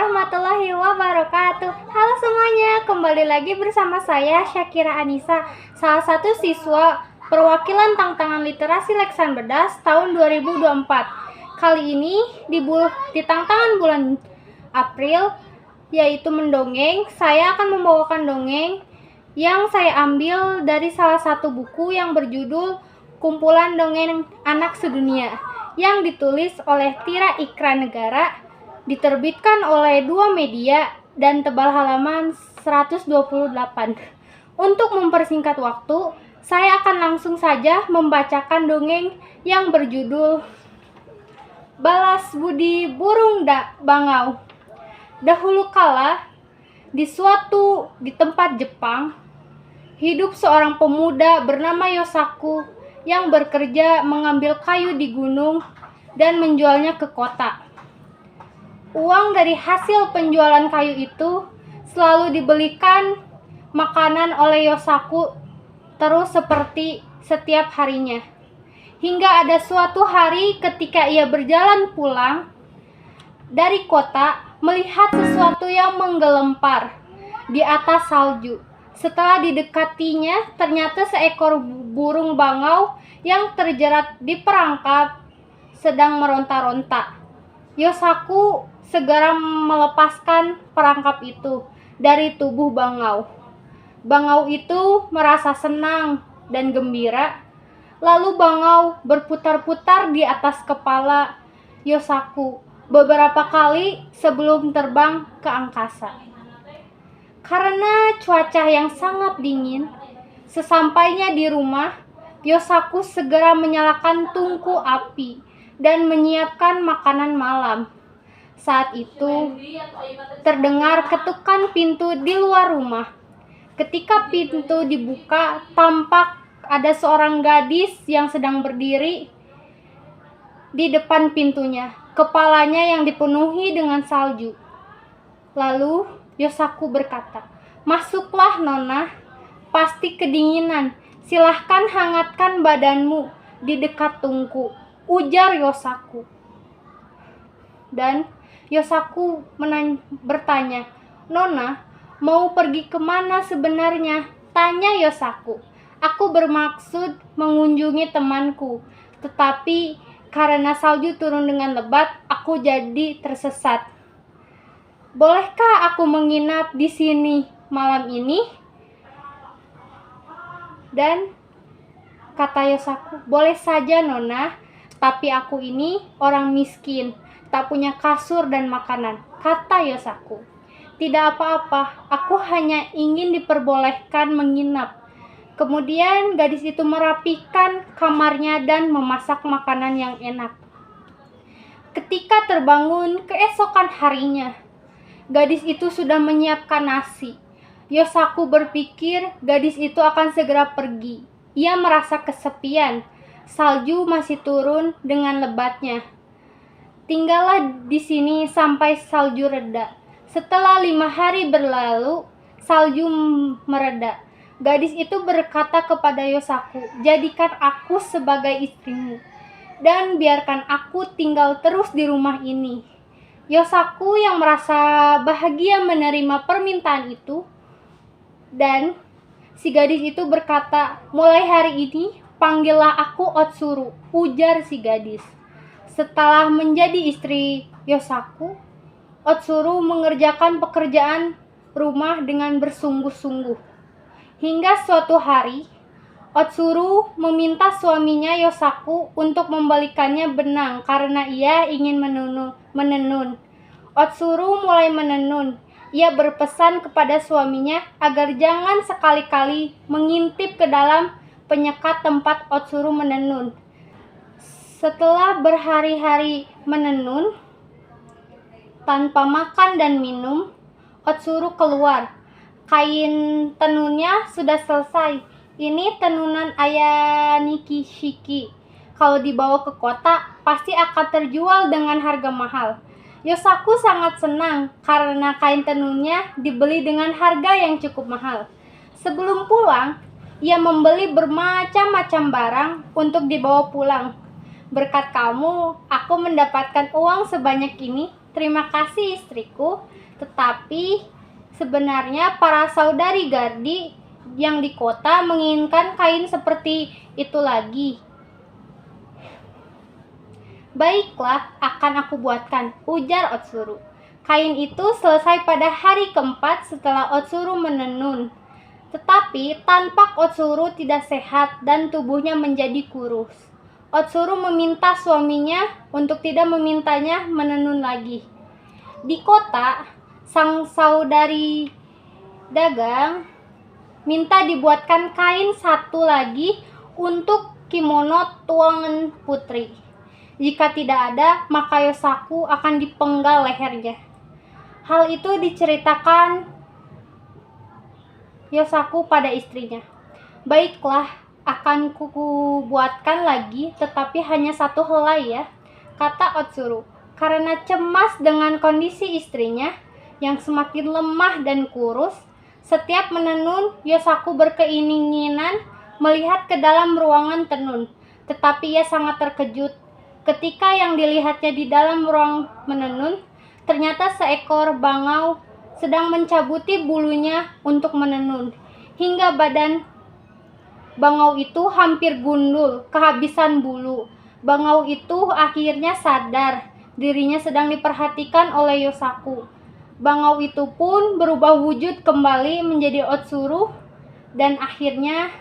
warahmatullahi wabarakatuh. Halo semuanya, kembali lagi bersama saya Syakira Anissa, salah satu siswa perwakilan Tantangan Literasi Leksan Bedas tahun 2024. Kali ini di tantangan bulan April, yaitu mendongeng, saya akan membawakan dongeng yang saya ambil dari salah satu buku yang berjudul Kumpulan Dongeng Anak Sedunia, yang ditulis oleh Tira Ikra Negara, diterbitkan oleh Dua Media, dan tebal halaman 128. Untuk mempersingkat waktu, saya akan langsung saja membacakan dongeng yang berjudul Balas Budi Burung Bangau. Dahulu kala, di tempat Jepang, hidup seorang pemuda bernama Yosaku yang bekerja mengambil kayu di gunung dan menjualnya ke kota. Uang dari hasil penjualan kayu itu selalu dibelikan makanan oleh Yosaku terus seperti setiap harinya. Hingga ada suatu hari ketika ia berjalan pulang dari kota, melihat sesuatu yang menggelempar di atas salju. Setelah didekatinya, ternyata seekor burung bangau yang terjerat di perangkap sedang meronta-ronta. Yosaku segera melepaskan perangkap itu dari tubuh bangau. Bangau itu merasa senang dan gembira. Lalu bangau berputar-putar di atas kepala Yosaku beberapa kali sebelum terbang ke angkasa. Karena cuaca yang sangat dingin, sesampainya di rumah, Yosaku segera menyalakan tungku api dan menyiapkan makanan malam. Saat itu, terdengar ketukan pintu di luar rumah. Ketika pintu dibuka, tampak ada seorang gadis yang sedang berdiri di depan pintunya. Kepalanya yang dipenuhi dengan salju. Lalu, Yosaku berkata, "Masuklah, Nona. Pasti kedinginan. Silahkan hangatkan badanmu di dekat tungku," ujar Yosaku. Dan Yosaku bertanya, "Nona, mau pergi kemana sebenarnya?" Tanya Yosaku. "Aku bermaksud mengunjungi temanku, tetapi karena salju turun dengan lebat, aku jadi tersesat. Bolehkah aku menginap di sini malam ini?" Dan kata Yosaku, "Boleh saja, Nona, tapi aku ini orang miskin, tak punya kasur dan makanan," kata Yosaku. "Tidak apa-apa, aku hanya ingin diperbolehkan menginap." Kemudian gadis itu merapikan kamarnya dan memasak makanan yang enak. Ketika terbangun keesokan harinya, gadis itu sudah menyiapkan nasi. Yosaku berpikir gadis itu akan segera pergi. Ia merasa kesepian. Salju masih turun dengan lebatnya. Tinggallah di sini sampai salju reda. Setelah 5 hari berlalu, salju mereda. Gadis itu berkata kepada Yosaku, "Jadikan aku sebagai istrimu, dan biarkan aku tinggal terus di rumah ini." Yosaku yang merasa bahagia menerima permintaan itu, dan si gadis itu berkata, "Mulai hari ini, panggillah aku Otsuru," ujar si gadis. Setelah menjadi istri Yosaku, Otsuru mengerjakan pekerjaan rumah dengan bersungguh-sungguh. Hingga suatu hari, Otsuru meminta suaminya Yosaku untuk membalikannya benang karena ia ingin menenun. Otsuru mulai menenun. Ia berpesan kepada suaminya agar jangan sekali-kali mengintip ke dalam penyekat tempat Otsuru menenun. Setelah berhari-hari menenun, tanpa makan dan minum, Otsuru keluar. Kain tenunnya sudah selesai. Ini tenunan Ayaniki Shiki. Kalau dibawa ke kota, pasti akan terjual dengan harga mahal. Yosaku sangat senang karena kain tenunnya dibeli dengan harga yang cukup mahal. Sebelum pulang, ia membeli bermacam-macam barang untuk dibawa pulang. "Berkat kamu, aku mendapatkan uang sebanyak ini," Terima kasih istriku, tetapi sebenarnya para saudari Gardi yang di kota menginginkan kain seperti itu lagi. Baiklah, akan aku buatkan, ujar Otsuru. Kain itu selesai pada hari keempat setelah Otsuru menenun. Tetapi tampak Otsuru tidak sehat dan tubuhnya menjadi kurus. Otsuru meminta suaminya untuk tidak memintanya menenun lagi. Di kota, sang saudari dagang minta dibuatkan kain satu lagi untuk kimono tuangan putri. Jika tidak ada, maka Yosaku akan dipenggal lehernya. Hal itu diceritakan Yosaku pada istrinya. Baiklah, akan kubuatkan lagi, tetapi hanya satu helai ya, kata Otsuru. Karena cemas dengan kondisi istrinya yang semakin lemah dan kurus, setiap menenun, Yosaku berkeinginan melihat ke dalam ruangan tenun. Tetapi ia sangat terkejut ketika yang dilihatnya di dalam ruang menenun ternyata seekor bangau sedang mencabuti bulunya untuk menenun, hingga badan bangau itu hampir gundul, kehabisan bulu. Bangau itu akhirnya sadar dirinya sedang diperhatikan oleh Yosaku. Bangau itu pun berubah wujud kembali menjadi Otsuru dan akhirnya